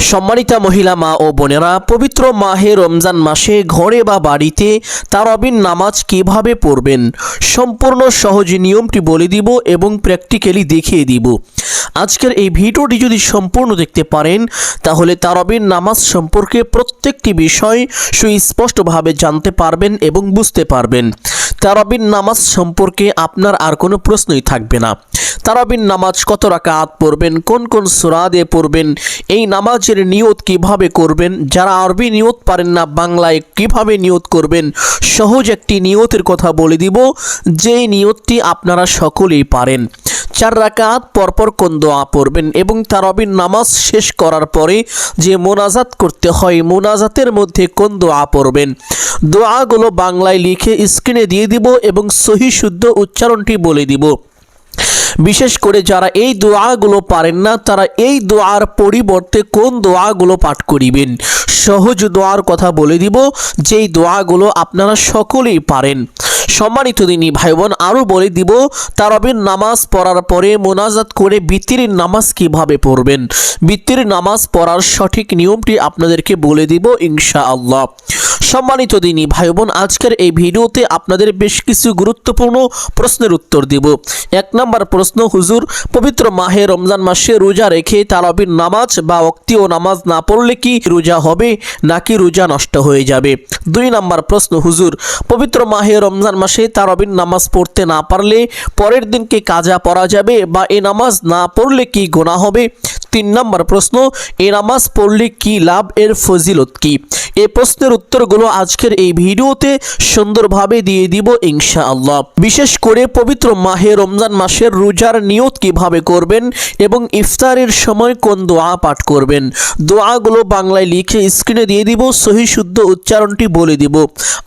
সম্মানিতা মহিলা মা ও বোনেরা, পবিত্র মাহে রমজান মাসে ঘরে বা বাড়িতে তারাবির নামাজ কিভাবে পড়বেন সম্পূর্ণ সহজ নিয়মটি বলে দিব এবং প্র্যাকটিক্যালি দেখিয়ে দিব। আজকের এই ভিডিওটি যদি সম্পূর্ণ দেখতে পারেন তাহলে তারাবির নামাজ সম্পর্কে প্রত্যেকটি বিষয় সুস্পষ্টভাবে জানতে পারবেন এবং বুঝতে পারবেন। তারাবির নামাজ সম্পর্কে আপনার আর কোনো প্রশ্নই থাকবে না। তারাবির নামাজ কত রাকাত পড়বেন, কোন কোন সূরা দিয়ে পড়বেন, এই নামাজের নিয়ত কিভাবে করবেন, যারা আরবি নিয়ত পারেন না বাংলায় কিভাবে নিয়ত করবেন, সহজ একটি নিয়তের কথা বলে দিব, যেই নিয়তটি আপনারা সকলেই পারেন। 4 রাকাত পরপর কোন দোয়া পড়বেন এবং তারাবির নামাজ শেষ করার পরে যে মোনাজাত করতে হয়, মোনাজাতের মধ্যে কোন দোয়া পড়বেন, দোয়াগুলো বাংলায় লিখে স্ক্রিনে দিয়ে দিব এবং সহি শুদ্ধ উচ্চারণটি বলে দিব। বিশেষ করে যারা এই দোয়াগুলো পারেন না তারা এই দোয়ার পরিবর্তে কোন দোয়াগুলো পাঠ করিবেন, সহজ দোয়ার কথা বলে দিব, যেই দোয়াগুলো আপনারা সকলেই পারেন। সম্মানিত দিনী ভাই বোন, আরও বলে দিব তারাবির নামাজ পড়ার পরে মোনাজাত করে বিতিরের নামাজ কিভাবে পড়বেন, বিতিরের নামাজ পড়ার সঠিক নিয়মটি আপনাদেরকে বলে দিব ইনশাআল্লাহ। সম্মানিত দিনী ভাই বোন, আজকের এই ভিডিওতে আপনাদের বেশ কিছু গুরুত্বপূর্ণ প্রশ্নের উত্তর দিব। 1 নম্বর প্রশ্ন, হুজুর পবিত্র মাহে রমজান মাসে রোজা রেখে তারাবির নামাজ বা ওয়াক্তীয় নামাজ না পড়লে কি রোজা হবে নাকি রোজা নষ্ট হয়ে যাবে? 2 নম্বর প্রশ্ন, হুজুর পবিত্র মাহে রমজান মাসে তারাবির নামাজ পড়তে না পারলে পরের দিনকে কাজা পড়া যাবে বা এ নামাজ না পড়লে কি গুনাহ হবে? 3 নম্বর প্রশ্ন, এ নামাজ পড়লে কি লাভ, এর ফজিলত কি? এই প্রশ্নের উত্তরগুলো আজকের এই ভিডিওতে সুন্দরভাবে দিয়ে দিব ইনশাআল্লাহ। বিশেষ করে পবিত্র মাহে রমজান মাসের রোজার নিয়ত কিভাবে করবেন এবং ইফতারের সময় কোন দোয়া পাঠ করবেন, দোয়াগুলো বাংলায় লিখে স্ক্রিনে দিয়ে দিব, সহি শুদ্ধ উচ্চারণটি বলে দিব।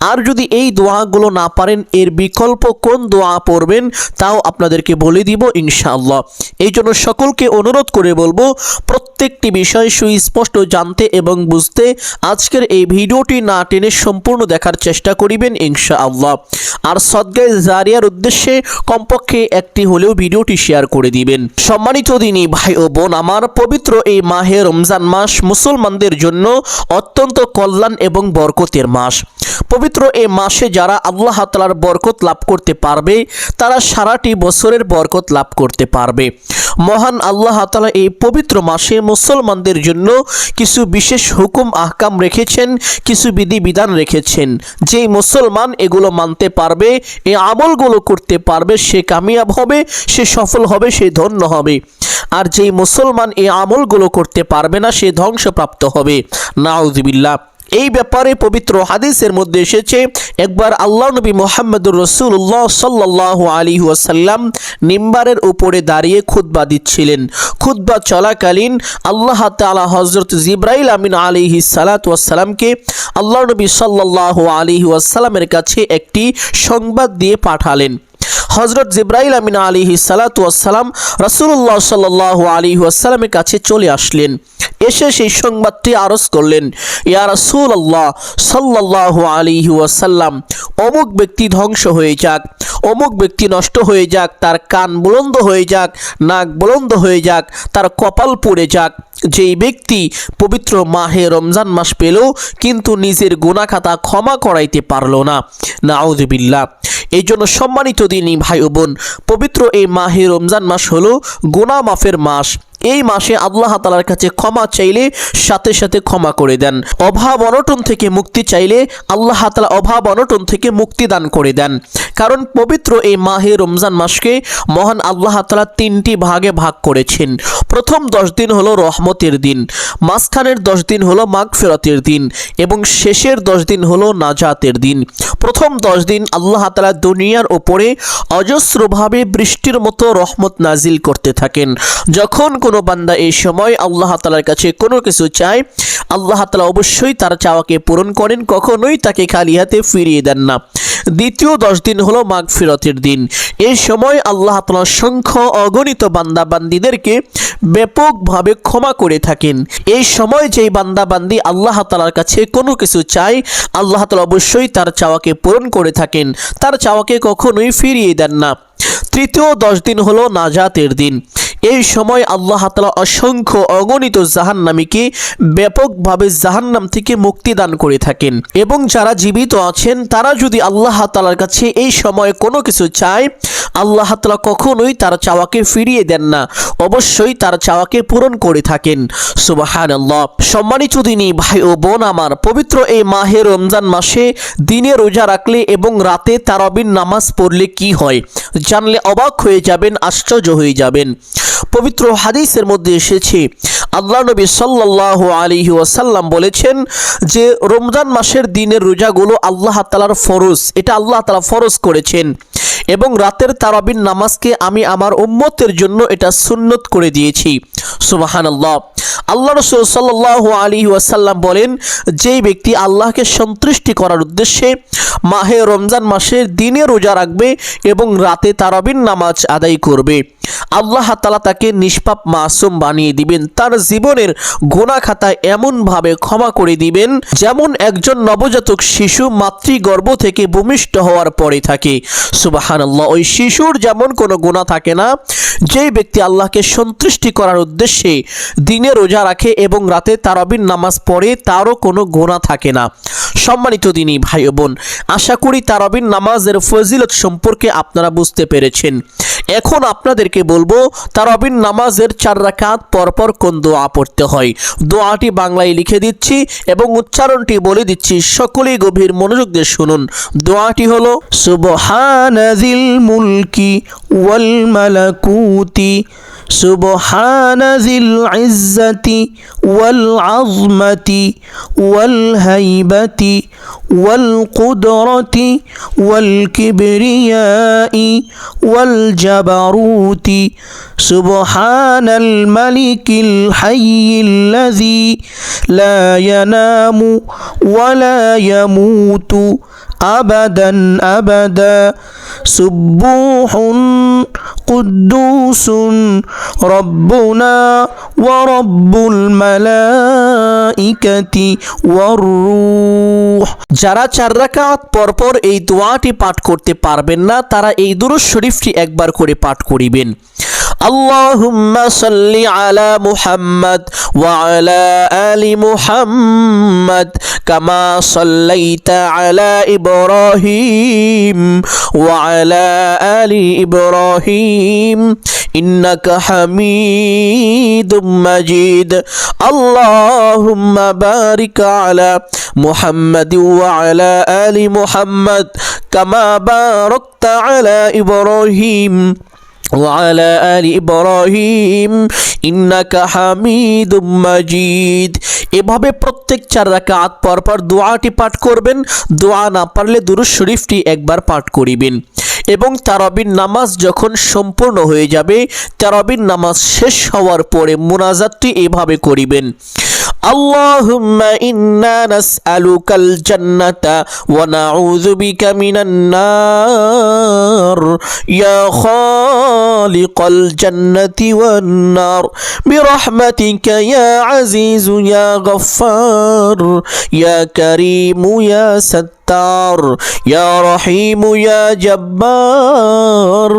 আর যদি এই দোয়াগুলো না পারেন এর বিকল্প কোন দোয়া পড়বেন তাও আপনাদেরকে বলে দিব ইনশাআল্লাহ। এই জন্য সকলকে অনুরোধ করে বলবো প্রত্যেকটি বিষয় সুস্পষ্ট জানতে এবং বুঝতে আজকের এই ভিডিওটি না টেনে সম্পূর্ণ দেখার চেষ্টা করিবেন ইনশাআল্লাহ। আর সদকায়ে জারিয়ার উদ্দেশ্যে কমপক্ষে একটি হলেও ভিডিওটি শেয়ার করে দিবেন। সম্মানিত দিনী ভাই ও বোন আমার, পবিত্র এই মাহে রমজান মাস মুসলমানদের জন্য অত্যন্ত কল্যাণ এবং বরকতের মাস। পবিত্র এই মাসে যারা আল্লাহ তাআলার বরকত লাভ করতে পারবে তারা সারাটি বছরের বরকত লাভ করতে পারবে। মহান আল্লাহ তাআলা এই পবিত্র মাসে মুসলমানদের জন্য কিছু বিশেষ হুকুম আহকাম রেখেছেন, কিছু বিধিবিধান রেখেছেন। যেই মুসলমান এগুলো মানতে পারবে, এই আমলগুলো করতে পারবে, সে কামিয়াব হবে, সে সফল হবে, সে ধন্য হবে। আর যেই মুসলমান এই আমলগুলো করতে পারবে না সে ধ্বংসপ্রাপ্ত হবে। নাউযুবিল্লাহ। এই ব্যাপারে পবিত্র হাদিসের মধ্যে এসেছে, একবার আল্লাহ নবী মুহাম্মদুর রাসূলুল্লাহ সাল্লাল্লাহু আলাইহি ওয়াসাল্লাম মিম্বারের উপরে দাঁড়িয়ে খুতবা দিচ্ছিলেন। খুতবা চলাকালীন আল্লাহ তাআলা হযরত জিবরাইল আমিন আলাইহিস সালাতু ওয়াস সালামকে আল্লাহ নবী সাল্লাল্লাহু আলাইহি ওয়াসাল্লামের কাছে একটি সংবাদ দিয়ে পাঠালেন। হযরত জিবরাইল আমিন আলাইহিস সালাতু ওয়াস সালাম রাসূলুল্লাহ সাল্লাল্লাহু আলাইহি ওয়াসাল্লামের কাছে চলে আসলেন। এসে সেই সংবাদটি আরজ করলেন, ইয়া রাসূলুল্লাহ সাল্লাল্লাহু আলাইহি ওয়াসাল্লাম, অমুক ব্যক্তি ধ্বংস হয়ে যাক, অমুক ব্যক্তি নষ্ট হয়ে যাক, তার কান বুলন্দ হয়ে যাক, নাক বুলন্দ হয়ে যাক, তার কপাল পুড়ে যাক, যেই ব্যক্তি পবিত্র মাহে রমজান মাস পেল কিন্তু নিজের গুনাহ খাতা ক্ষমা করাইতে পারল না। নাউযুবিল্লাহ। এই জন্য সম্মানিত দিনী ভাই ও বোন, পবিত্র এই মাহে রমজান মাস হলো গুনাহ মাফের মাস। এই মাসে আল্লাহ তাআলার কাছে ক্ষমা চাইলে সাথে সাথে ক্ষমা করে দেন। অভাব অনটন থেকে মুক্তি চাইলে আল্লাহ তাআলা অভাব অনটন থেকে মুক্তি দান করে দেন। কারণ পবিত্র এই মাহে রমজান মাসকে মহান আল্লাহ তাআলা 3টি ভাগে ভাগ করেছেন। প্রথম 10 দিন হলো রহমতের দিন, মাঝখানের 10 দিন হলো মাগফিরাতের দিন এবং শেষের 10 দিন হলো নাজাতের দিন। প্রথম 10 দিন আল্লাহ তাআলা দুনিয়ার উপরে অজস্রভাবে বৃষ্টির মতো রহমত নাজিল করতে থাকেন। যখন কোনো বান্দা এই সময় আল্লাহ তাআলার কাছে কোনো কিছু চায়, আল্লাহ তাআলা অবশ্যই তার চাওয়াকে পূরণ করেন, কখনোই তাকে খালি হাতে ফিরিয়ে দেন না। দ্বিতীয় 10 দিন হলো মাগফিরাতের দিন। এই সময় আল্লাহ তাআলা সংখ্য অগণিত বান্দা বান্দীদেরকে ব্যাপকভাবে ক্ষমা করে থাকেন। এই সময় যেই বান্দা বান্দি আল্লাহ তাআলার কাছে কোনো কিছু চায়, আল্লাহ তাআলা অবশ্যই তার চাওয়াকে পূরণ করে থাকেন, তার চাওয়াকে কখনোই ফিরিয়ে দেন না। তৃতীয় 10 দিন হলো নাজাতের দিন। এই সময় আল্লাহ তাআলা অসংখ্য অগণিত জাহান্নামীকে ব্যাপকভাবে জাহান্নাম থেকে মুক্তি দান করে থাকেন। এবং যারা জীবিত আছেন তারা যদি আল্লাহ তাআলার কাছে এই সময় কোনো কিছু চায়, আল্লাহ তাআলা কখনোই তার চাওয়াকে ফিরিয়ে দেন না, অবশ্যই তার চাওয়াকে পূরণ করে থাকেন। সুবহানাল্লাহ। সম্মানিত দিনী ভাই ও বোন আমার, পবিত্র এই মাহে রমজান মাসে দিনে রোজা রাখলে এবং রাতে তারাবির নামাজ পড়লে কি হয় জানলে অবাক হয়ে যাবেন, আশ্চর্য হয়ে যাবেন। পবিত্র হাদিসের মধ্যে এসেছে, আল্লাহ নবী সাল্লাল্লাহু আলাইহি ওয়াসাল্লাম বলেছেন যে রমজান মাসের দিনের রোজাগুলো আল্লাহ তাআলার ফরজ, এটা আল্লাহ তাআলা ফরজ করেছেন, এবং রাতের তারাবির নামাজকে আমি আমার উম্মতের জন্য এটা সুন্নত করে দিয়েছি। সুবহানাল্লাহ। আল্লাহ রাসূল সাল্লাল্লাহু আলাইহি ওয়াসাল্লাম বলেন, যেই ব্যক্তি আল্লাহকে সন্তুষ্টি করার উদ্দেশ্যে মাহে রমজান মাসের দিনে রোজা রাখবে এবং রাতে তারাবির নামাজ আদায় করবে, আল্লাহ তাআলা তাকে নিষ্পাপ মাসুম বানিয়ে দিবেন। তার জীবনের গুনাহ খাতা এমনভাবে ক্ষমা করে দিবেন যেমন একজন নবজাতক শিশু মাতৃগর্ভ থেকে ভূমিষ্ঠ হওয়ার পরে থাকে। সুবহানাল্লাহ। ওই শিশুর যেমন কোনো গুনাহ থাকে না, যেই ব্যক্তি আল্লাহকে সন্তুষ্টি করার উদ্দেশ্যে দিনে রোজা রাখে এবং রাতে তারাবির নামাজ পড়ে তারও কোনো গুনাহ থাকে না। সম্মানিত দিনী ভাই ও বোন, আশা করি তারাবির নামাজের ফজিলত সম্পর্কে আপনারা বুঝতে পেরেছেন। এখন আপনাদেরকে বলবো তারাবির নামাজের 4 রাকাত পরপর কোন দোয়া পড়তে হয়। দোয়াটি বাংলায় লিখে দিচ্ছি এবং উচ্চারণটি বলে দিচ্ছি, সকলেই গভীর মনোযোগ দিয়ে শুনুন। দোয়াটি হলো সুবহানাজিল মুলকি ওয়াল মালাকুতি সুবহানাজিল ইজ্জাতি ওয়াল আযমাতি ওয়াল হাইবাতি ওয়াল কুদরতি ওয়াল কিবরিয়াই ওয়াল জাবারুতি সুবহানাল মালিকিল হাইয়িল্লাযী লা ইয়ানামু ওয়া লা ইয়ামুতু আবাদান আবাদা সুবহুন কুদ্দুসুন রব্বুনা ওয়া রব্বুল মালাইকাতি ওয়ার রূহ। যারা 4 রাকাত পরপর এই দোয়াটি পাঠ করতে পারবেন না, তারা এই দুরূদ শরীফটি একবার করে পাঠ করিবেন। আল্লাহুম্মা সাল্লি আলা মুহাম্মাদ ওয়া আলা আলি মুহাম্মাদ কামা সাল্লাইতা আলা ইব্রাহিম ওয়া আলা আলি ইব্রাহিম ইন্নাকা হামিদুম মাজিদ। আল্লাহুম্মা বারিক আলা মুহাম্মাদ ওয়া আলা আলি মুহাম্মাদ কামা বারাকতা আলা ইব্রাহিম وعلى آل إبراهيم إنك حميد مجيد। এভাবে প্রত্যেক 4 রাকাত পরপর দোয়াটি পাঠ করবেন। দোয়া না পারলে দুরূদ শরীফটি একবার পাঠ করিবেন এবং তারাবির নামাজ যখন সম্পূর্ণ হয়ে যাবে, তারাবির নামাজ শেষ হওয়ার পরে মুনাজাতটি এভাবে করিবেন। আল্লাহুম্মা ইন্না নাসআলুকাল জান্নাতা ওয়া নাউযু বিকা মিনান নার ইয়া খালিকাল জান্নাতি ওয়ান নার বিরহমাতিকা ইয়া আজিজু ইয়া গফফার ইয়া কারীমু ইয়া সাত্তার ইয়া রহিমু ইয়া জব্বার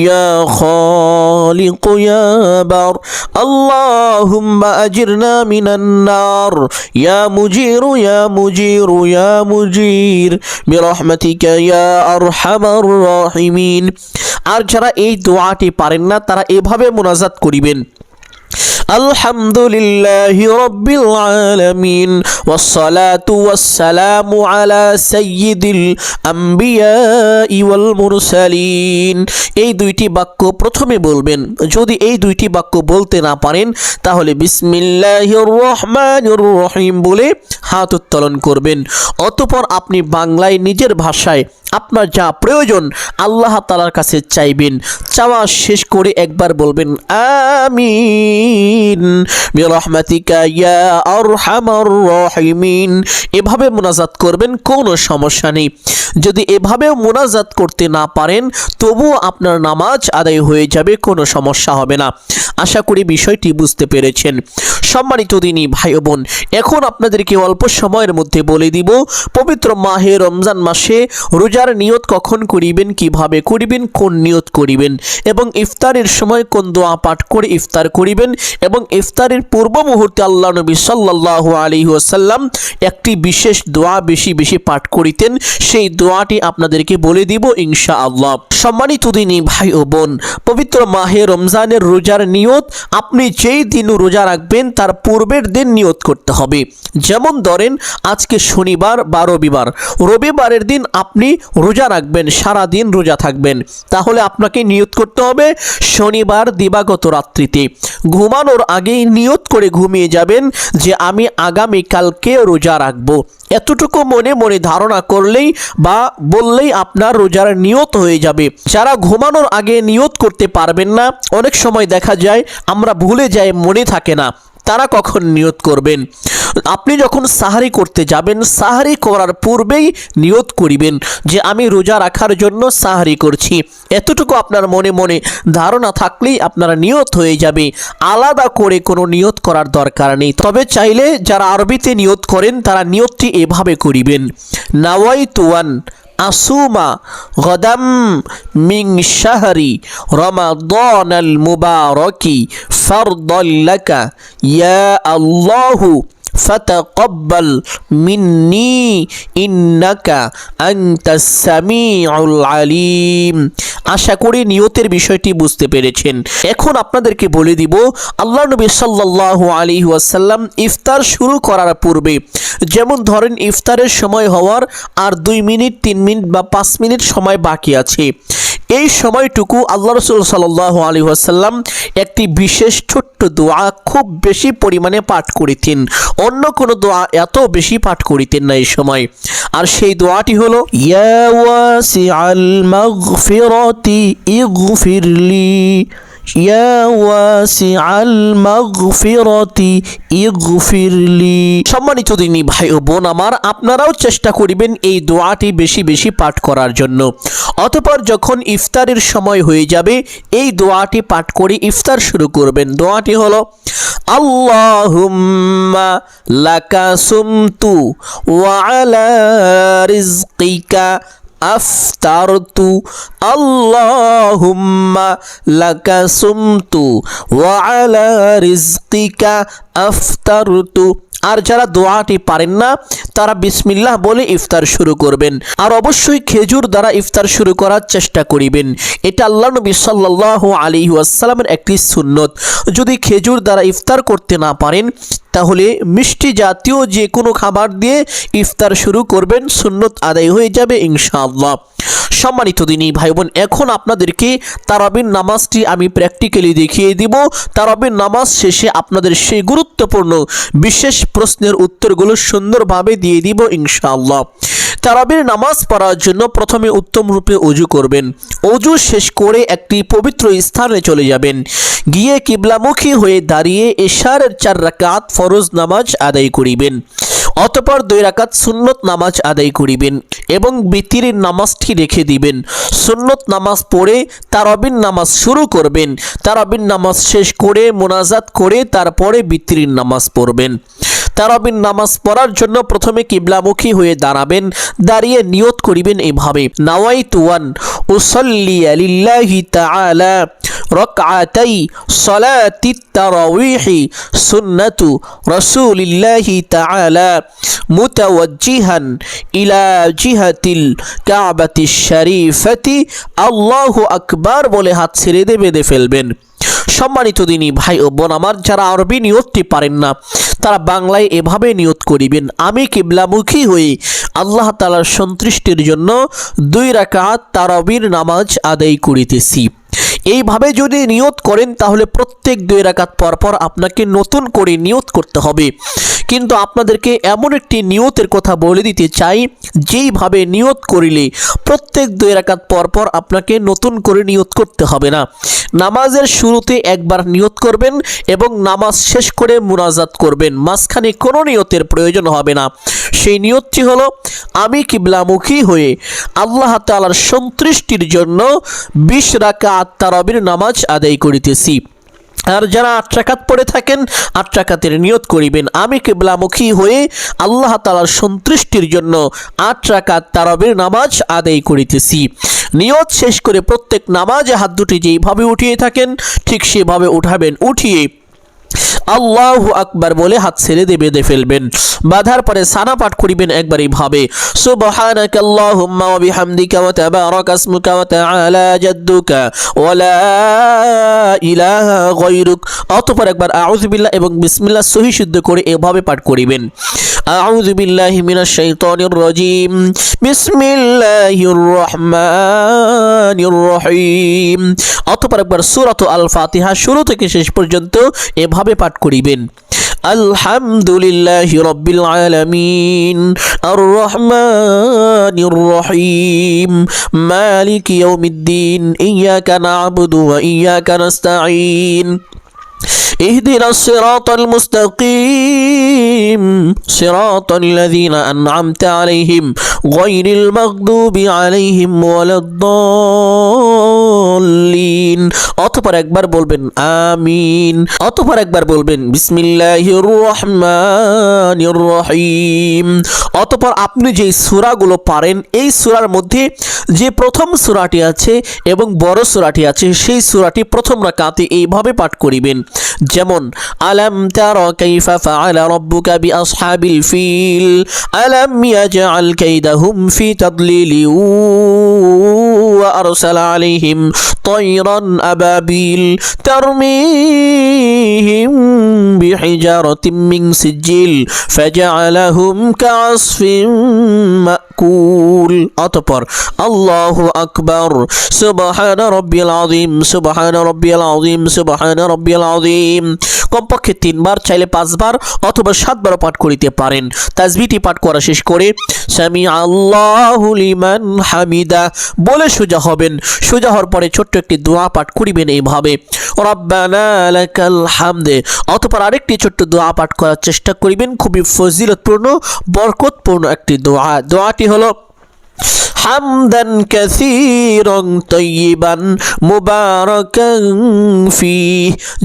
ইয়া খালিকু ইয়া বার। আল্লাহুম্মা আজিরনা মিনান নার ইয়া মুজিরু ইয়া মুজিরু ইয়া মুজির বিরহমাতিকা ইয়া আরহামার রাহিমিন। আর যারা এই দোয়াটি পারেন না, তারা এভাবে মুনাজাত করিবেন। আলহামদুলিল্লাহি রাব্বিল আলামিন ওয়াসসালাতু ওয়াসসালামু আলা সাইয়্যিদিল আম্বিয়াই ওয়াল মুরসালিন। এই দুইটি বাক্য প্রথমে বলবেন। যদি এই দুইটি বাক্য বলতে না পারেন তাহলে বিসমিল্লাহির রহমানির রহিম বলে হাত উত্তোলন করবেন। অতঃপর আপনি বাংলায় নিজের ভাষায় আপনার যা প্রয়োজন আল্লাহ তাআলার কাছে চাইবেন। চাওয়া শেষ করে একবার বলবেন আমিন। আমিন বিরহমাতিকা ইয়া আরহামার রাহিমিন। এভাবে মুনাজাত করবেন, কোনো সমস্যা নেই। যদি এভাবেও মুনাজাত করতে না পারেন তবুও আপনার নামাজ আদায় হয়ে যাবে, কোনো সমস্যা হবে না। আশা করি বিষয়টি বুঝতে পেরেছেন। সম্মানিত দিনী ভাই ও বোন, এখন আপনাদেরকে অল্প সময়ের মধ্যে বলে দিব পবিত্র মাহে রমজান মাসে রোজার নিয়ত কখন করিবেন, কিভাবে করিবেন, কোন নিয়ত করিবেন, এবং ইফতারের সময় কোন দোয়া পাঠ করে ইফতার করিবেন, এবং ইফতারের পূর্ব মুহূর্তে আল্লাহ নবী সাল্লাল্লাহু আলাইহি ওয়াসাল্লাম একটি বিশেষ দোয়া বেশি বেশি পাঠ করিতেন, সেই দোয়াটি আপনাদেরকে বলে দিব ইনশাআল্লাহ। সম্মানিত দিনী ভাই ও বোন, পবিত্র মাহে রমজানের রোজার নিয়ত আপনি যেই দিন রোজা রাখবেন তার পূর্বের দিন নিয়ত করতে হবে। যেমন ধরেন আজকে শনিবার বা রবিবার, রবিবারের দিন আপনি রোজা রাখবেন, সারা দিন রোজা থাকবেন, তাহলে আপনাকে নিয়ত করতে হবে শনিবার দিবাগত রাত্রিতে ঘুমানোর আগেই নিয়ত করে ঘুমিয়ে যাবেন যে আমি আগামীকালকে রোজা রাখবো। এতটুকু মনে মনে ধারণা করলেই বা বললেই আপনার রোজার নিয়ত হয়ে যাবে। যারা ঘুমানোর আগে নিয়ত করতে পারবেন না, অনেক সময় দেখা যায় আমরা ভুলে যাই, মনে থাকে না, তারা কখন নিয়ত করবেন? আপনি যখন সাহারি করতে যাবেন, সাহারি করার পূর্বেই নিয়ত করিবেন যে আমি রোজা রাখার জন্য সাহারি করছি। এতটুকু আপনার মনে মনে ধারণা থাকলেই আপনার নিয়ত হয়ে যাবে, আলাদা করে কোনো নিয়ত করার দরকার নেই। তবে চাইলে যারা আরবিতে নিয়ত করেন তারা নিয়তটি এভাবে করিবেন, নাওয়াইতুয়ান আসুমা গদাম মিন শাহরি রমাদানাল মুবারাকি ফারদাল লাকা ইয়া আল্লাহু ফাতাকাব্বাল মিন্নি ইন্নাকা আনতাস সামিউল আলিম। আশা করি নিয়তের বিষয়টি বুঝতে পেরেছেন। এখন আপনাদেরকে বলে দিব আল্লাহ নবী সাল্লাল্লাহু আলাইহি ওয়াসাল্লাম ইফতার শুরু করার পূর্বে, যেমন ধরেন ইফতারের সময় হওয়ার আর 2 মিনিট 3 মিনিট বা 5 মিনিট সময় বাকি আছে, এই সময়টুকু আল্লাহ রাসূল সাল্লাল্লাহু আলাইহি ওয়াসাল্লাম একটি বিশেষ ছোট্ট দোয়া খুব বেশি পরিমাণে পাঠ করিতেন। অন্য কোনো দোয়া এত বেশি পাঠ করিতেন না এই সময়। আর সেই দোয়াটি হলো ইয়া ওয়াসিআল মাগফিরাতি ইগফিরলি, ইয়া ওয়াসিআল মাগফিরাতি ইগফিরলি। সম্মানিত দিনী ভাই ও বোন আমার, আপনারাও চেষ্টা করিবেন এই দোয়াটি বেশি বেশি পাঠ করার জন্য। অতঃপর যখন ইফতারের সময় হয়ে যাবে এই দোয়াটি পাঠ করে ইফতার শুরু করবেন। দোয়াটি হলো আল্লাহুম্মা লাকা সুমতু ওয়া আলা রিজকিকা আফতারতু, আল্লাহুম্মা লাকা সুমতু ওয়া আলা রিজকিকা আফতারতু। আর যারা দোয়াটি পারেন না তারা বিসমিল্লাহ বলে ইফতার শুরু করবেন। আর অবশ্যই খেজুর দ্বারা ইফতার শুরু করার চেষ্টা করিবেন, এটা আল্লাহ নবী সাল্লাল্লাহু আলাইহি ওয়াসাল্লামের একটি সুন্নত। যদি খেজুর দ্বারা ইফতার করতে না পারেন তাহলে মিষ্টি জাতীয় যে কোনো খাবার দিয়ে ইফতার শুরু করবেন, সুন্নত আদায় হয়ে যাবে ইনশাআল্লাহ। সম্মানিত দিনী ভাই বোন, এখন আপনাদেরকে তারাবির নামাজটি আমি প্র্যাকটিক্যালি দেখিয়ে দিব। তারাবির নামাজ শেষে আপনাদের সেই গুরুত্বপূর্ণ বিশেষ প্রশ্নের উত্তরগুলো সুন্দরভাবে দিয়ে দিব ইনশাআল্লাহ। তারাবির নামাজ পড়ার জন্য প্রথমে উত্তম রূপে ওযু করবেন। ওযু শেষ করে একটি পবিত্র স্থানে চলে যাবেন, গিয়ে কিবলামুখী হয়ে দাঁড়িয়ে ইশারের 4 রাকাত ফরজ নামাজ আদায় করিবেন। অতঃপর 2 রাকাত সুন্নত নামাজ আদায় করিবেন এবং বিতিরের নামাজটি রেখে দিবেন। সুন্নত নামাজ পড়ে তারাবির নামাজ শুরু করবেন। তারাবির নামাজ শেষ করে মোনাজাত করে তারপরে বিতিরের নামাজ পড়বেন। তারাবির নামাজ পড়ার জন্য প্রথমে কিবলামুখী হয়ে দাঁড়াবেন, দাঁড়িয়ে নিয়ত করিবেন এভাবে, নাওয়াইতু আন উসাল্লি লিল্লাহি তাআলা রাকআতাই সালাতিত তারাওয়িহি সুন্নাতু রাসূলিল্লাহি তাআলা মুতাওয়াজ্জিহান ইলা জিহাতিল কাবাতিশ শরীফাতি, আল্লাহু আকবার বলে হাত ছেড়ে দিয়ে বেঁধে ফেলবেন। সম্মানিত দিনী ভাই ও বোন আমার, যারা আরবি নিয়তটি পারেন না তারা বাংলায় এভাবে নিয়ত করিবেন, আমি কিবলামুখী হয়ে আল্লাহ তাআলার সন্তুষ্টির জন্য 2 রাকাত তারাবির নামাজ আদায় করিতেছি। এইভাবে যদি নিয়ত করেন তাহলে প্রত্যেক 2 রাকাত পর পর আপনাকে নতুন করে নিয়ত করতে হবে। কিন্তু আপনাদেরকে এমন একটি নিয়তের কথা বলে দিতে চাই, যেইভাবে নিয়ত করিলে প্রত্যেক 2 রাকাত পর পর আপনাকে নতুন করে নিয়ত করতে হবে না। নামাজের শুরুতে একবার নিয়ত করবেন এবং নামাজ শেষ করে মুনাজাত করবেন, মাঝখানে কোনো নিয়তের প্রয়োজন হবে না। সেই নিয়তটি হলো, আমি কিবলামুখী হয়ে আল্লাহ তাআলার সন্তুষ্টির জন্য 20 রাকাত তারাবির নামাজ আদায় করিতেছি। আর যারা 8 রাকাত পড়ে থাকেন 8 রাকাতের নিয়ত করিবেন, আমি কিবলামুখী হয়ে আল্লাহ তাআলার সন্তুষ্টির জন্য 8 রাকাত তারাবির নামাজ আদায় করিতেছি। নিয়ত শেষ করে প্রত্যেক নামাজে হাত দুটি যেইভাবে উঠিয়ে থাকেন ঠিক সেভাবে উঠাবেন। উঠিয়ে আল্লাহু আকবার বলে হাত ছেড়ে দিয়ে বেঁধে ফেলবেন। বাঁধার পরে সানা পাঠ করিবেন একবার এইভাবে, সুবহানাকাল্লাহুম্মা ওয়া বিহামদিকা ওয়া তাবারাকা ইসমুকা ওয়া তাআলা জাদ্দুকা ওয়া লা ইলাহা গায়রুক। অতঃপর একবার আউযু বিল্লাহ এবং বিসমিল্লাহ সহি শুদ্ধ করে এভাবে পাঠ করিবেন, আউযু বিল্লাহি মিনাশ শাইতানির রাজীম, বিসমিল্লাহির রহমানির রহিম। অতঃপর একবার সূরাত আল ফাতিহা শুরু থেকে শেষ পর্যন্ত এভাবে পাঠ করিবেন, আলহামদুলিল্লাহি রাব্বিল আলামিন, আর রহমানির রহিম, মালিকি ইয়াউমিদ্দিন, ইয়াকা না'বুদু ওয়া ইয়াকা নাস্তাঈন, اهدنا الصراط المستقيم صراط الذين أنعمت عليهم غير المغضوب عليهم ولا الضالين। অতঃপর একবার বলবেন আমিন। অতঃপর একবার বলবেন বিসমিল্লাহির রহমানির রহিম। অতঃপর আপনি যেই সূরাগুলো পারেন এই সূরার মধ্যে যে প্রথম সূরাটি আছে এবং বড় সূরাটি আছে সেই সূরাটি প্রথম রাকাতে এইভাবে পাঠ করিবেন, যেমন আলাম তারা কাইফা ফাআলা রাব্বুকা বিআসহাবিল ফিল আলাম ইয়াজআল কাইদাহুম ফি তাদলিলি ওয়া আরসালা আলাইহিম তায়রান আবাবিল তারমিহিম বিহিজারাতিম মিন সিজিল ফাজআলাহুম কাআসফিন মাকুল। অতঃপর আল্লাহু আকবার, সুবহানা রাব্বিয়াল আযীম, সুবহানা রাব্বিয়াল আযীম, সুবহানা রাব্বিয়াল আযীম কমপক্ষে 3 বার, চাইলে 5 বার অথবা 7 বার পাঠ করিতে পারেন। তাসবিহটি পাঠ করা শেষ করে সামি আল্লাহু লিমান হামিদা বলে সোজা হবেন। সোজা হওয়ার পরে ছোট্ট একটি দোয়া পাঠ করিবেন এইভাবে, রব্বানা লাকাল হামদ। অতঃপর আরেকটি ছোট্ট দোয়া পাঠ করার চেষ্টা করিবেন, খুবই ফজিলতপূর্ণ বরকতপূর্ণ একটি দোয়া। দোয়াটি হলো হামদান কাসীরান তাইয়িবান মুবারাকান ফি।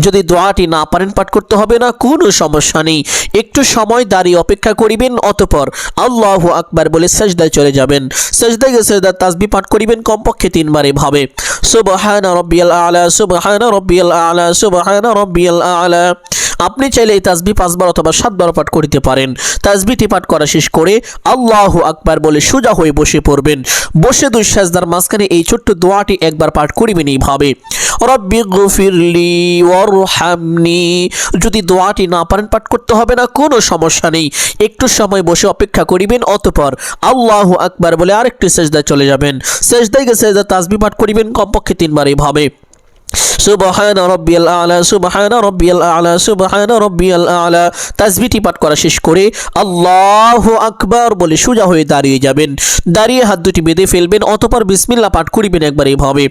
যদি দোয়াটি না পারেন পাঠ করতে হবে না, কোনো সমস্যা নেই, একটু সময় দাঁড়িয়ে অপেক্ষা করিবেন। অতঃপর আল্লাহু আকবার বলে সাজদায় চলে যাবেন। সাজদায় গিয়ে সাজদার তাসবিহ পাঠ করিবেন কমপক্ষে 3 বার এভাবে, সুবহানা রাব্বিয়াল আ'লা, সুবহানা রাব্বিয়াল আ'লা, সুবহানা রাব্বিয়াল আ'লা। আপনি চাইলে এই তাসবিহ 5 বার অথবা 7 বার পাঠ করিতে পারেন। তাসবিহটি পাঠ করা শেষ করে আল্লাহু আকবার বলে সোজা হয়ে বসে পড়বেন। বসে 2 সাজদার মাঝখানে এই ছোট্ট দোয়াটি একবার পাঠ করিবেন এইভাবে, রব্বিগফিরলি ওয়ারহামনি। যদি দোয়াটি না পারেন পাঠ করতে হবে না, কোনো সমস্যা নেই, একটু সময় বসে অপেক্ষা করিবেন। অতঃপর আল্লাহু আকবার বলে আরেকটি সাজদায় চলে যাবেন। সাজদায় গিয়ে সাজদার তাসবিহ পাঠ করিবেন কমপক্ষে 3 বার এইভাবে, সুবহানা রাব্বিয়াল আ'লা, সুবহানা রাব্বিয়াল আ'লা, সুবহানা রাব্বিয়াল আ'লা। তাসবিহটি পাঠ করা শেষ করে আল্লাহু আকবার বলে সোজা হয়ে দাঁড়িয়ে যাবেন। দাঁড়িয়ে হাত দুটি বেঁধে ফেলবেন। অতঃপর বিসমিল্লাহ পাঠ করিবেন একবার এইভাবে,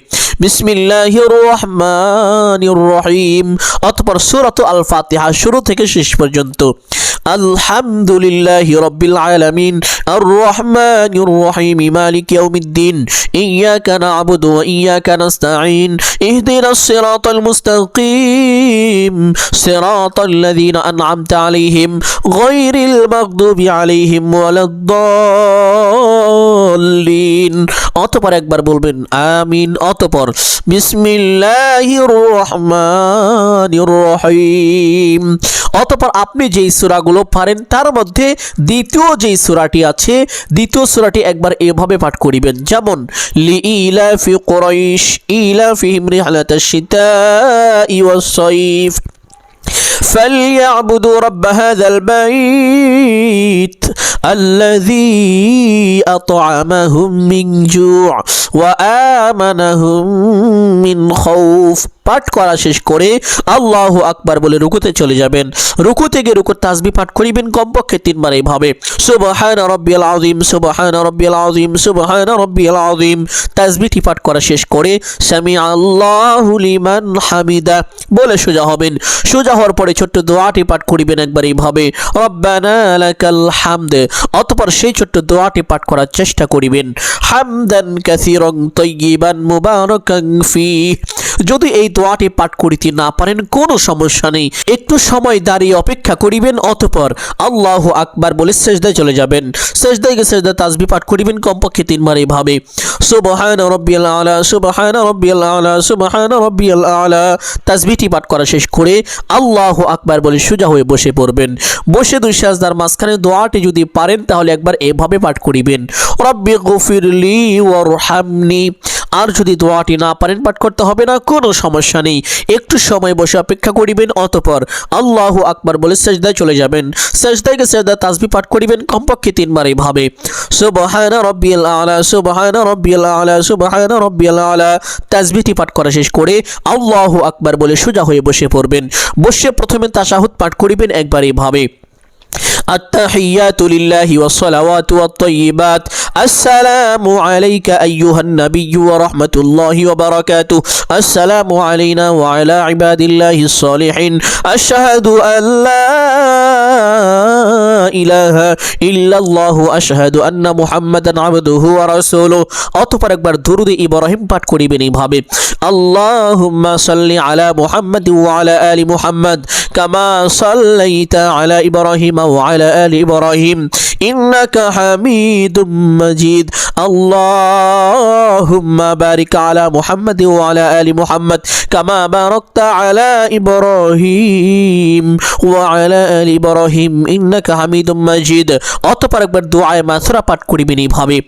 বিসমিল্লাহির রহমানির রহিম। অতঃপর সূরাত আল ফাতিহা শুরু থেকে শেষ পর্যন্ত, আলহামদুলিল্লাহি রাব্বিল আলামিন, আর রহমানির রহিম, মালিকি ইয়াউমিদ্দিন, ইয়াকা না'বুদু ওয়া ইয়াকা নাস্তাঈন, ইহদিনাস সিরাতাল মুস্তাকিম, সিরাতাল লাযীনা আন'আমতা আলাইহিম গায়রিল মাগদুবি আলাইহিম ওয়ালাদ-দাল্লিন। অতঃপর একবার বলবেন আমিন। অতঃপর বিসমিল্লাহির রহমানির রহিম। অতঃপর আপনি যেই সূরাগুলো পারেন তার মধ্যে দ্বিতীয় যেই সূরাটি আছে দ্বিতীয় সূরাটি একবার এভাবে পাঠ করিবেন, যেমন লিইলাফি কুরাইশ ইলাফিহিম রিহলাতাশ শিতাই ওয়াস সাইফ فليعبدوا رب هذا البيت আল্লাযী আত'আমাহুম মিন জু' ওয়া আমানাহুম মিন খাউফ। পাঠ করা শেষ করে আল্লাহু আকবার বলে রুকুতে চলে যাবেন। রুকু থেকে রুকুর তাসবিহ পাঠ করিবেন কমপক্ষে 3 বার এইভাবে, সুবহানা রাব্বিয়াল আযীম, সুবহানা রাব্বিয়াল আযীম, সুবহানা রাব্বিয়াল আযীম। তাসবিহটি পাঠ করা শেষ করে সামিআ আল্লাহু লিমান হামিদা বলে সোজা হবেন। সোজা হওয়ার পরে ছোট্ট দোয়াটি পাঠ করিবেন একবার এইভাবে, রব্বানা লাকাল হামদ। অতঃপর সেই ছোট্ট দোয়াটি পাঠ করার চেষ্টা করিবেন, হামদান কাসীরান তাইয়িবান মুবারাকান ফীহ। যদি এই দোয়াটি পাঠ করিতে না পারেন কোনো সমস্যা নেই, একটু সময় দাঁড়িয়ে অপেক্ষা করিবেন। অতঃপর আল্লাহু আকবার বলে সিজদায় চলে যাবেন। সিজদায় গিয়ে সিজদা তাসবিহ পাঠ করিবেন কমপক্ষে 3 বার এইভাবে, সুবহানা রাব্বিয়াল আলা, সুবহানা রাব্বিয়াল আলা, সুবহানা রাব্বিয়াল আলা। তাসবিহটি পাঠ করা শেষ করে আল্লাহু আকবার বলে সোজা হয়ে বসে পড়বেন। বসে 2 সিজদার মাঝখানে দোয়াটি যদি পারেন তাহলে একবার এভাবে পাঠ করিবেন, রব্বি গফিরলি ওয়ারহামনি। আর যদি দোয়াটি না পারেন পাঠ করতে হবে না, কোনো সমস্যা নেই, একটু সময় বসে অপেক্ষা করিবেন। অতঃপর আল্লাহু আকবার বলে সিজদায় চলে যাবেন। সিজদায় গিয়ে সিজদা তাসবিহ পাঠ করিবেন কমপক্ষে 3 বার এইভাবে, সুবহানা রাব্বিয়াল আলা, সুবহানা রাব্বিয়াল আলা, সুবহানা রাব্বিয়াল আলা। তাসবিহটি পাঠ করা শেষ করে আল্লাহু আকবার বলে সোজা হয়ে বসে পড়বেন। বসে প্রথমে তাশাহুদ পাঠ করিবেন একবার এইভাবে, التحيات لله والصلوات والطيبات السلام عليك أيها النبي ورحمة الله وبركاته السلام علينا وعلى عباد الله الصالحين أشهد أن لا إله إلا الله أشهد أن محمدا عبده ورسوله। অতঃপর একবার দুরুদ ইব্রাহিম পাঠ করিবেন এইভাবে, আল্লাহুম্মা সাল্লি আলা মুহাম্মাদ ওয়া আলা আলি মুহাম্মাদ কামা সাল্লাইতা আলা ইব্রাহিম ওয়া আলা আলি ইব্রাহিম ইন্নাকা হামিদুম মাজিদ। আল্লাহুম্মা বারিক আলা মুহাম্মাদ ওয়া আলা আলি মুহাম্মাদ কামা বারাকতা আলা ইব্রাহিম ওয়া আলা আলি ইব্রাহিম ইন্নাকা হামিদুম মাজিদ। অতঃপর একবার দুআয়ে মাসুরা পাঠ করিবেন এইভাবে,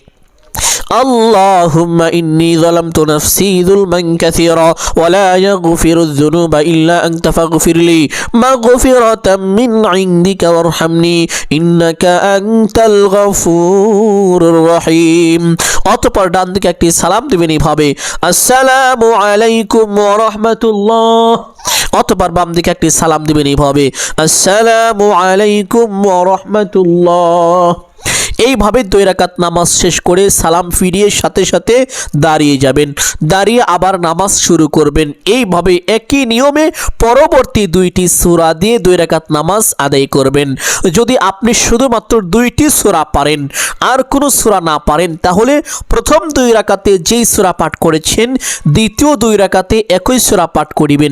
اللهم إني ظلمت نفسي ظلما كثيرا ولا يغفر الذنوب إلا أنت فاغفر لي مغفرة من عندك وارحمني إنك أنت الغفور الرحيم। অতঃপর ডান দিকে একটি সালাম দিবেন এইভাবে, আসসালামু আলাইকুম ওয়া রাহমাতুল্লাহ। অতঃপর বাম দিকে একটি সালাম দিবেন এইভাবে, আসসালামু আলাইকুম ওয়া রাহমাতুল্লাহ। এইভাবে 2 রাকাত নামাজ শেষ করে সালাম ফিরিয়ে সাথে সাথে দাঁড়িয়ে যাবেন, দাঁড়িয়ে আবার নামাজ শুরু করবেন। এইভাবে একই নিয়মে পরবর্তী 2টি সূরা দিয়ে 2 রাকাত নামাজ আদায় করবেন। যদি আপনি শুধুমাত্র 2টি সূরা পারেন আর কোনো সূরা না পারেন তাহলে প্রথম 2 রাকাতে যেই সূরা পাঠ করেছেন দ্বিতীয় 2 রাকাতে একই সূরা পাঠ করিবেন।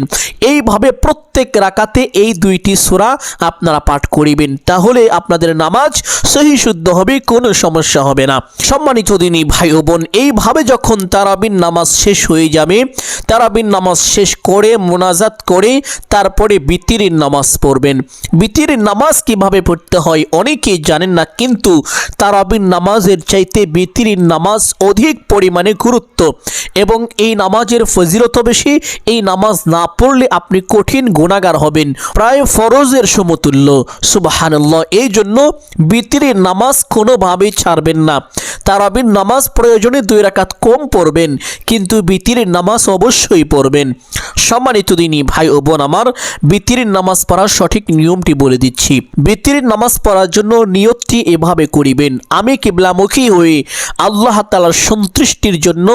এইভাবে প্রত্যেক রাকাতে এই 2টি সূরা আপনারা পাঠ করিবেন, তাহলে আপনাদের নামাজ সহি শুদ্ধ হবে, কোনো সমস্যা হবে না। সম্মানিত দিনী ভাই ও বোন, এইভাবে যখন তারাবির নামাজ শেষ হয়ে যাবে, তারাবির নামাজ শেষ করে মোনাজাত করে তারপরে বিতিরের নামাজ পড়বেন। বিতিরের নামাজ কিভাবে পড়তে হয় অনেকেই জানেন না, কিন্তু তারাবির নামাজের চাইতে বিতিরের নামাজ অধিক পরিমাণে গুরুত্ব এবং এই নামাজের ফজিলত বেশি। এই নামাজ না পড়লে আপনি কঠিন গুনাহগার হবেন, প্রায় ফরজের সমতুল্য। সুবহানাল্লাহ। এই জন্য বিতিরের নামাজ কোনোভাবেই ছাড়বেন না। তারাবির নামাজ প্রয়োজনে 2 রাকাত কম পড়বেন, কিন্তু বিতিরের নামাজ অবশ্যই পড়বেন। সম্মানিত দিনী ভাই ও বোন আমার, বিতিরের নামাজ পড়ার সঠিক নিয়মটি বলে দিচ্ছি। বিতিরের নামাজ পড়ার জন্য নিয়তটি এভাবে করিবেন, আমি কিবলামুখী হয়ে আল্লাহ তাআলার সন্তুষ্টির জন্য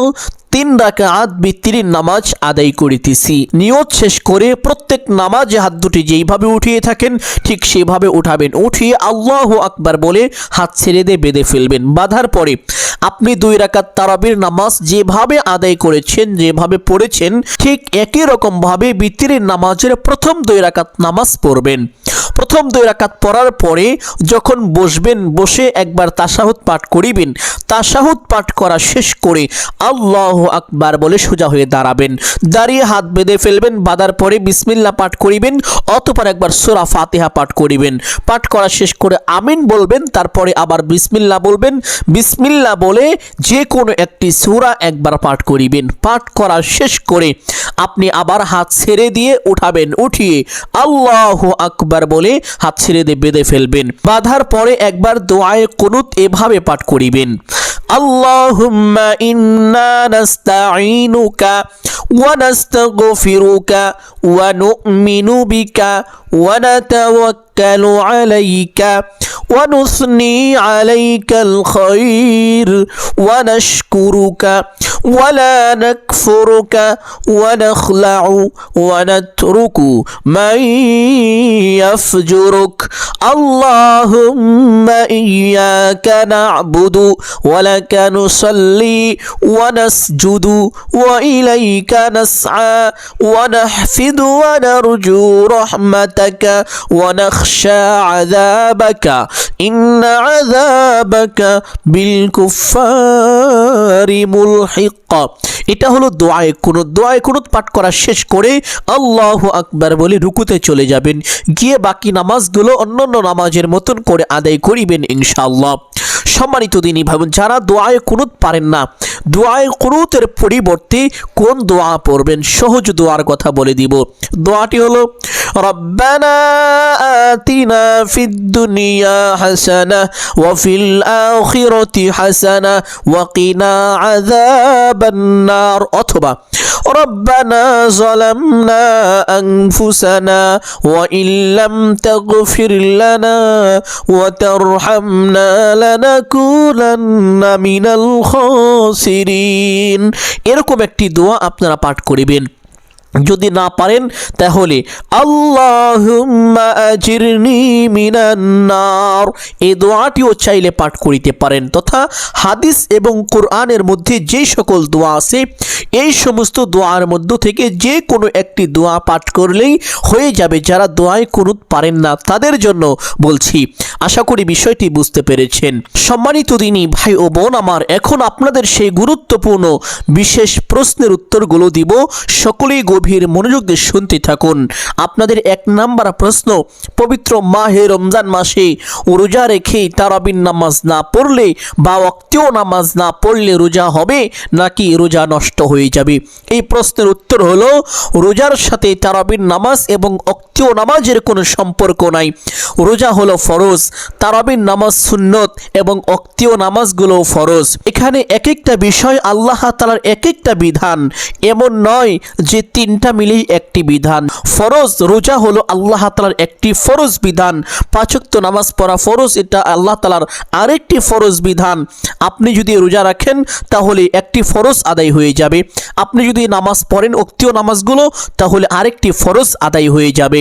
3 রাকাত বিতিরের নামাজ আদায় করিতেছি। নিয়ত শেষ করে প্রত্যেক নামাজে হাত দুটি যেইভাবে উঠিয়ে থাকেন ঠিক সেভাবে উঠাবেন। উঠিয়ে আল্লাহু আকবার বলে হাত ছেড়ে দিয়ে বেঁধে ফেলবেন। বাঁধার পরে আপনি 2 রাকাত তারাবির নামাজ যেভাবে আদায় করেছেন, যেভাবে পড়েছেন ঠিক একই রকম ভাবে বিতিরের নামাজের প্রথম 2 রাকাত নামাজ পড়বেন। প্রথম 2 রাকাত পড়ার পরে যখন বসবেন, বসে একবার তাশাহুদ পাঠ করিবেন। তাশাহুদ পাঠ করা শেষ করে আল্লাহু আকবার বলে সোজা হয়ে দাঁড়াবেন। দাঁড়িয়ে হাত বেঁধে ফেলবেন। বাঁধার পরে বিসমিল্লাহ পাঠ করিবেন। অতঃপর একবার সূরা ফাতিহা পাঠ করিবেন। পাঠ করা শেষ করে আমিন বলবেন। তারপরে আবার বিসমিল্লাহ বলবেন। বিসমিল্লাহ বলে যে কোনো একটি সূরা একবার পাঠ করিবেন। পাঠ করা শেষ করে আপনি আবার হাত ছেড়ে দিয়ে উঠাবেন। উঠিয়ে আল্লাহু আকবার বলে হাত ছেড়ে দিয়ে বেঁধে ফেলবেন। বাঁধার পরে একবার দোয়ায়ে কুনুত এভাবে পাঠ করিবেন, আল্লাহুম্মা ইন্না নাস্তাঈনুকা ওয়া নাস্তাগফিরুকা ওয়া নু'মিনু বিকা ওয়া নাতাওয়াক্কালু আলাইকা ওয়া নুসনি আলাইকাল খায়র ওয়া নাশকুরুকা ওয়া লা নাকফুরুকা ওয়া নাখলাউ ওয়া নাতরুকু মান ইয়াফজুরুক আল্লাহুম্মা ইয়্যাকা না'বুদু ওয়া লাকা নুসাল্লি ওয়া নাসজুদু ওয়া ইলাইকা নাসআ ওয়া নাহফিদু ওয়া নারজু রাহমাতাকা ওয়া নাখশা আযাবাকা ইন্না আযাবাকা বিল কুফফারি মুলহিক। এটা হলো দোয়ায়ে কুনুত। দোয়ায়ে কুনুত পাঠ করা শেষ করে আল্লাহু আকবার বলে রুকুতে চলে যাবেন, গিয়ে বাকি নামাজগুলো অন্যান্য নামাজের মতন করে আদায় করিবেন ইনশাআল্লাহ। সম্মানিত দিনী ভাই বোন, যারা দোয়ায়ে কুনুত পারেন না, দোয়ায়ে কুনুতের পরিবর্তে কোন দোয়া পড়বেন, সহজ দোয়ার কথা বলে দিব। দোয়াটি হলো রব্বানা আতিনা ফিদ দুনিয়া হাসানাহ ওয়া ফিল আখিরাতি হাসানাহ ওয়া কিনা আযাবান নার, অথবা রব্বানা যালামনা আনফুসানা ওয়া ইল্লাম তাগফির লানা ওয়া তারহামনা লানাকুনান্না মিনাল খাসিরিন। এরকম একটি দোয়া আপনারা পাঠ করিবেন। যদি না পারেন তাহলে আল্লাহুম্মা আজিরনি মিনান নার, এই দোয়াটিও চাইলে পাঠ করিতে পারেন। তথা হাদিস এবং কোরআনের মধ্যে যে সকল দোয়া আছে, এই সমস্ত দোয়ার মধ্য থেকে যে কোনো একটি দোয়া পাঠ করলেই হয়ে যাবে। যারা দোয়ায়ে কুনুত পারেন না তাদের জন্য বলছি। আশা করি বিষয়টি বুঝতে পেরেছেন। সম্মানিত দিনী ভাই ও বোন আমার, এখন আপনাদের সেই গুরুত্বপূর্ণ বিশেষ প্রশ্নের উত্তরগুলো দিব। সকলেই গভীর মনোযোগ দিয়ে শুনতে থাকুন। আপনাদের এক নাম্বার প্রশ্ন, পবিত্র মাহে রমজান মাসে রোজা রেখে তারাবির নামাজ না পড়লে বা ওয়াক্তীয় নামাজ না পড়লে রোজা হবে নাকি রোজা নষ্ট হয়ে যাবে? এই প্রশ্নের উত্তর হলো, রোজার সাথে তারাবির নামাজ এবং ওয়াক্তীয় নামাজের কোনো সম্পর্ক নাই। রোজা হলো ফরজ, তারাবির নামাজ সুন্নত এবং ওয়াক্তীয় নামাজগুলো ফরজ। এখানে এক একটা বিষয় আল্লাহ তাআলার এক একটা বিধান, এমন নয় যে তিনটা মিলেই একটি বিধান। ফরজ রোজা হলো আল্লাহ তাআলার একটি ফরজ বিধান। 5 ওয়াক্ত নামাজ পড়া ফরজ, এটা আল্লাহ তাআলার আরেকটি ফরজ বিধান। আপনি যদি রোজা রাখেন তাহলে একটি ফরজ আদায় হয়ে যাবে। আপনি যদি নামাজ পড়েন ওয়াক্তীয় নামাজগুলো তাহলে আরেকটি ফরজ আদায় হয়ে যাবে।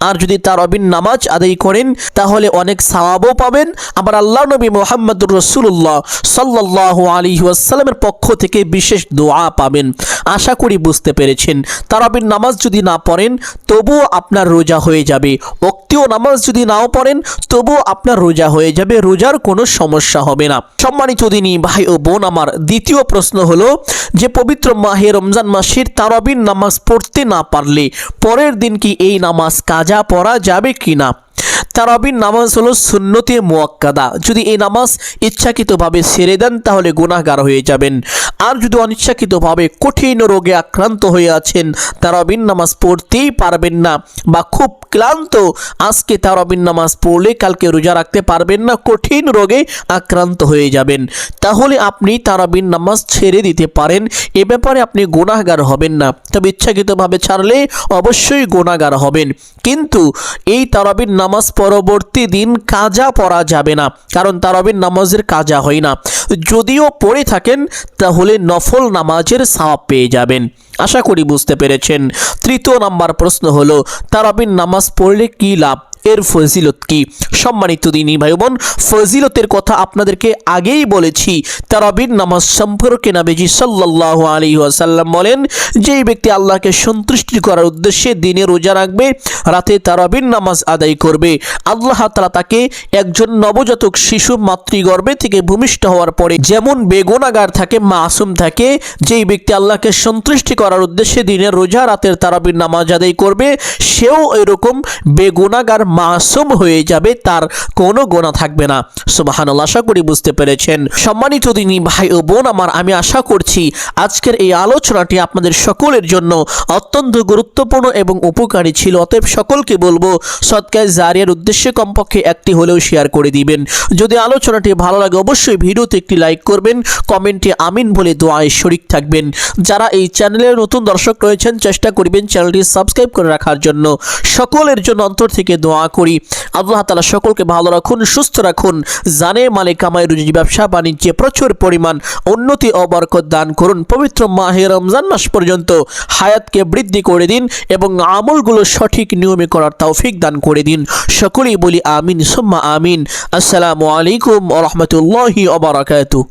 আর যদি তারাবির নামাজ আদায় করেন তাহলে অনেক সওয়াবও পাবেন। আবার আল্লাহ নবী মুহাম্মদুর রাসূলুল্লাহ সাল্লাল্লাহু আলাইহি ওয়াসাল্লামের পক্ষ থেকে বিশেষ দোয়া পাবেন। আশা করি বুঝতে পেরেছেন। তারাবির নামাজ যদি না পড়েন তবুও আপনার রোজা হয়ে যাবে। ওয়াক্তীয় নামাজ যদি নাও পড়েন তবুও আপনার রোজা হয়ে যাবে, রোজার কোনো সমস্যা হবে না। সম্মানিত দিনী ভাই ও বোন আমার, দ্বিতীয় প্রশ্ন হলো যে পবিত্র মাহে রমজান মাসের তারাবির নামাজ পড়তে না পারলে পরের দিন কি এই নামাজ কাজা পড়া যাবে কিনা? তারাবির নামাজ হলো সুন্নতে মুআক্কাদা। যদি এই নামাজ ইচ্ছাকৃতভাবে ছেড়ে দেন তাহলে গুনাহগার হয়ে যাবেন। আর যদি অনিচ্ছাকৃতভাবে কঠিন রোগে আক্রান্ত হয়ে আছেন, তারাবির নামাজ পড়তেই পারবেন না বা খুব ক্লান্ত, আজকে তারাবির নামাজ পড়লে কালকে রোজা রাখতে পারবেন না, কঠিন রোগে আক্রান্ত হয়ে যাবেন, তাহলে আপনি তারাবির নামাজ ছেড়ে দিতে পারেন। এ ব্যাপারে আপনি গুনাহগার হবেন না। তবে ইচ্ছাকৃতভাবে ছাড়লে অবশ্যই গুনাহগার হবেন। কিন্তু এই তারাবির নামাজ পরবর্তী দিন কাজা পড়া যাবে না, কারণ তারাবির নামাজের কাজা হয় না। যদিও পড়ে থাকেন তাহলে নফল নামাজের সওয়াব পেয়ে যাবেন। আশা করি বুঝতে পেরেছেন। তৃতীয় নাম্বার প্রশ্ন হলো, তারাবির নামাজ পড়লে কি লাভ, এর ফজিলত কি? সম্মানিত দিনী ভাই বোন, ফজিলতের কথা আপনাদেরকে আগেই বলেছি। তারাবির নামাজ সম্পর্কে নবীজি সাল্লাল্লাহু আলাইহি ওয়াসাল্লাম বলেন, যেই ব্যক্তি আল্লাহকে সন্তুষ্টি করার উদ্দেশ্যে দিনে রোজা রাখবে, রাতে তারাবির নামাজ আদায় করবে, আল্লাহ তাআলা তাকে একজন নবজাতক শিশু মাতৃগর্ভে থেকে ভূমিষ্ঠ হওয়ার পরে যেমন বেগুনাহগার থাকে, মাসুম থাকে, যেই ব্যক্তি আল্লাহকে সন্তুষ্টি করার উদ্দেশ্যে দিনের রোজা রাতের তারাবির নামাজ আদায় করবে, সেও এরকম বেগুনাহগার মাসুম হয়ে যাবে, তার কোনো গোনা থাকবে না। সুবহানাল্লাহ, আশা করি বুঝতে পেরেছেন। সম্মানিত দিনী ভাই ও বোন আমার, আমি আশা করছি আজকের এই আলোচনাটি আপনাদের সকলের জন্য অত্যন্ত গুরুত্বপূর্ণ এবং উপকারী ছিল। অতএব সকলকে বলবো সদকায়ে জারিয়ার উদ্দেশ্যে কমপক্ষে একটি হলেও শেয়ার করে দিবেন। যদি আলোচনাটি ভালো লাগে অবশ্যই ভিডিওতে একটি লাইক করবেন, কমেন্টে আমিন বলে দোয়ায় শরীক থাকবেন। যারা এই চ্যানেলের নতুন দর্শক রয়েছেন চেষ্টা করবেন চ্যানেলটি সাবস্ক্রাইব করে রাখার জন্য। সকলের জন্য অন্তর থেকে দোয়া করি আল্লাহ তাআলা সকলকে ভালো রাখুন, সুস্থ রাখুন, জানে মালে কামাই রুজি ব্যবসা বাণিজ্যে প্রচুর পরিমাণ উন্নতি ও বরকত দান করুন। পবিত্র মাহে রমজান মাস পর্যন্ত হায়াতকে বৃদ্ধি করে দিন এবং আমলগুলো সঠিক নিয়মে করার তৌফিক দান করে দিন। সকলেই বলি আমিন সুম্মা আমিন। আসসালামু আলাইকুম ওয়া রাহমাতুল্লাহি ওয়া বারাকাতুহু।